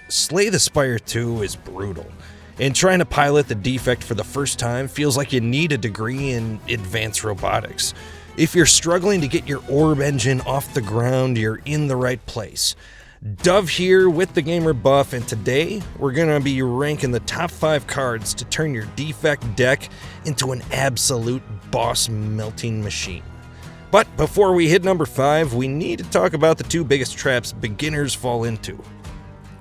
Slay the Spire 2 is brutal, and trying to pilot the Defect for the first time feels like you need a degree in advanced robotics. If you're struggling to get your orb engine off the ground, you're in the right place. Dove here with the Gamer Buff, and today we're going to be ranking the top 5 cards to turn your Defect deck into an absolute boss melting machine. But before we hit number 5, we need to talk about the 2 biggest traps beginners fall into.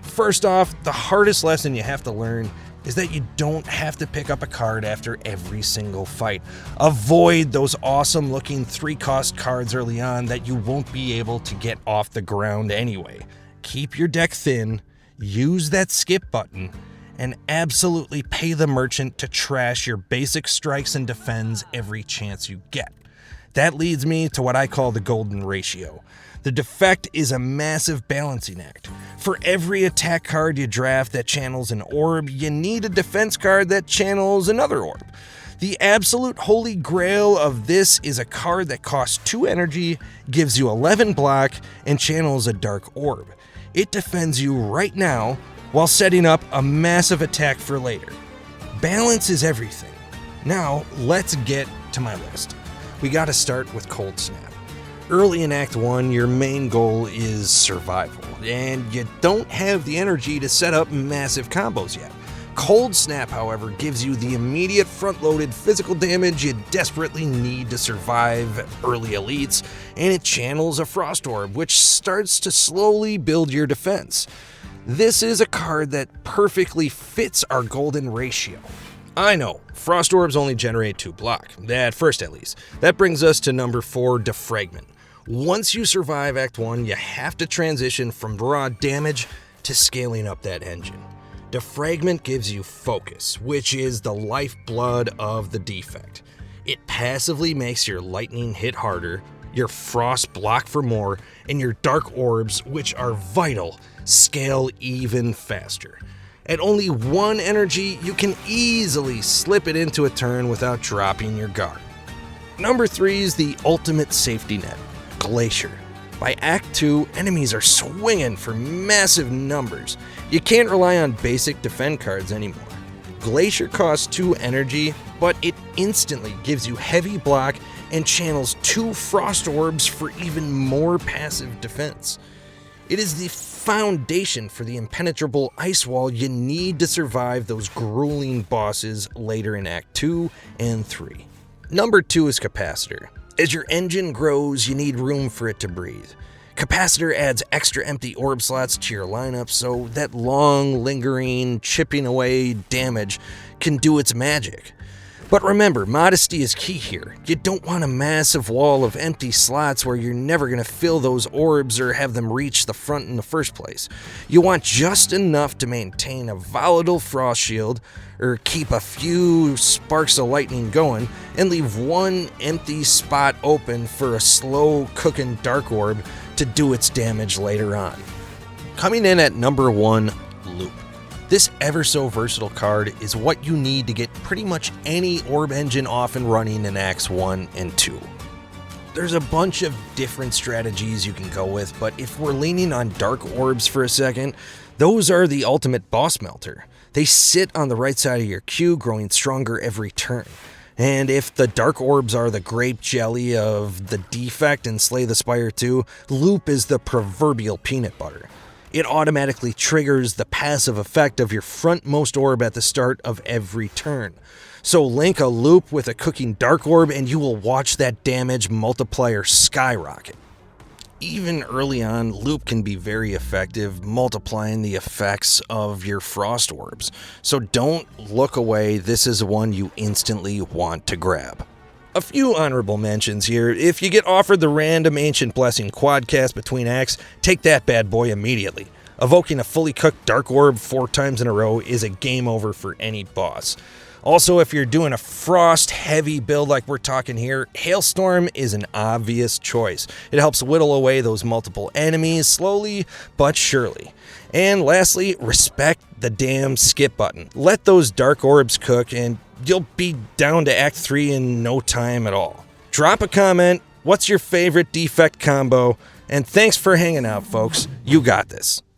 First off, the hardest lesson you have to learn is that you don't have to pick up a card after every single fight. Avoid those awesome looking 3-cost cards early on that you won't be able to get off the ground anyway. Keep your deck thin, use that skip button, and absolutely pay the merchant to trash your basic strikes and defends every chance you get. That leads me to what I call the golden ratio. The Defect is a massive balancing act. For every attack card you draft that channels an orb, you need a defense card that channels another orb. The absolute holy grail of this is a card that costs 2 energy, gives you 11 block, and channels a dark orb. It defends you right now while setting up a massive attack for later. Balance is everything. Now, let's get to my list. We gotta start with Cold Snap. Early in Act 1, your main goal is survival, and you don't have the energy to set up massive combos yet. Cold Snap, however, gives you the immediate front-loaded physical damage you desperately need to survive early elites, and it channels a Frost Orb, which starts to slowly build your defense. This is a card that perfectly fits our golden ratio. I know, Frost Orbs only generate 2 block, at first at least. That brings us to number 4, Defragment. Once you survive Act 1, you have to transition from raw damage to scaling up that engine. Defragment gives you focus, which is the lifeblood of the Defect. It passively makes your lightning hit harder, your frost block for more, and your dark orbs, which are vital, scale even faster. At only 1 energy, you can easily slip it into a turn without dropping your guard. Number 3 is the ultimate safety net, Glacier. By Act 2, enemies are swinging for massive numbers. You can't rely on basic defend cards anymore. Glacier costs 2 energy, but it instantly gives you heavy block and channels 2 Frost Orbs for even more passive defense. It is the foundation for the impenetrable ice wall you need to survive those grueling bosses later in Act 2 and 3. Number 2 is Capacitor. As your engine grows, you need room for it to breathe. Capacitor adds extra empty orb slots to your lineup so that long, lingering, chipping away damage can do its magic. But remember, modesty is key here. You don't want a massive wall of empty slots where you're never going to fill those orbs or have them reach the front in the first place. You want just enough to maintain a volatile frost shield, or keep a few sparks of lightning going, and leave 1 empty spot open for a slow cooking dark orb to do its damage later on. Coming in at number 1, Loop. This ever so versatile card is what you need to get pretty much any orb engine off and running in Acts 1 and 2. There's a bunch of different strategies you can go with, but if we're leaning on dark orbs for a second, those are the ultimate boss melter. They sit on the right side of your queue, growing stronger every turn. And if the dark orbs are the grape jelly of the Defect and Slay the Spire 2, Loop is the proverbial peanut butter. It automatically triggers the passive effect of your frontmost orb at the start of every turn. So link a Loop with a cooking dark orb and you will watch that damage multiplier skyrocket. Even early on, Loop can be very effective, multiplying the effects of your Frost Orbs. So don't look away, this is one you instantly want to grab. A few honorable mentions here. If you get offered the random Ancient Blessing quadcast between acts, take that bad boy immediately. Evoking a fully cooked Dark Orb 4 times in a row is a game over for any boss. Also, if you're doing a frost-heavy build like we're talking here, Hailstorm is an obvious choice. It helps whittle away those multiple enemies slowly but surely. And lastly, respect the damn skip button. Let those Dark Orbs cook and you'll be down to Act 3 in no time at all. Drop a comment, what's your favorite Defect combo, and thanks for hanging out, folks. You got this.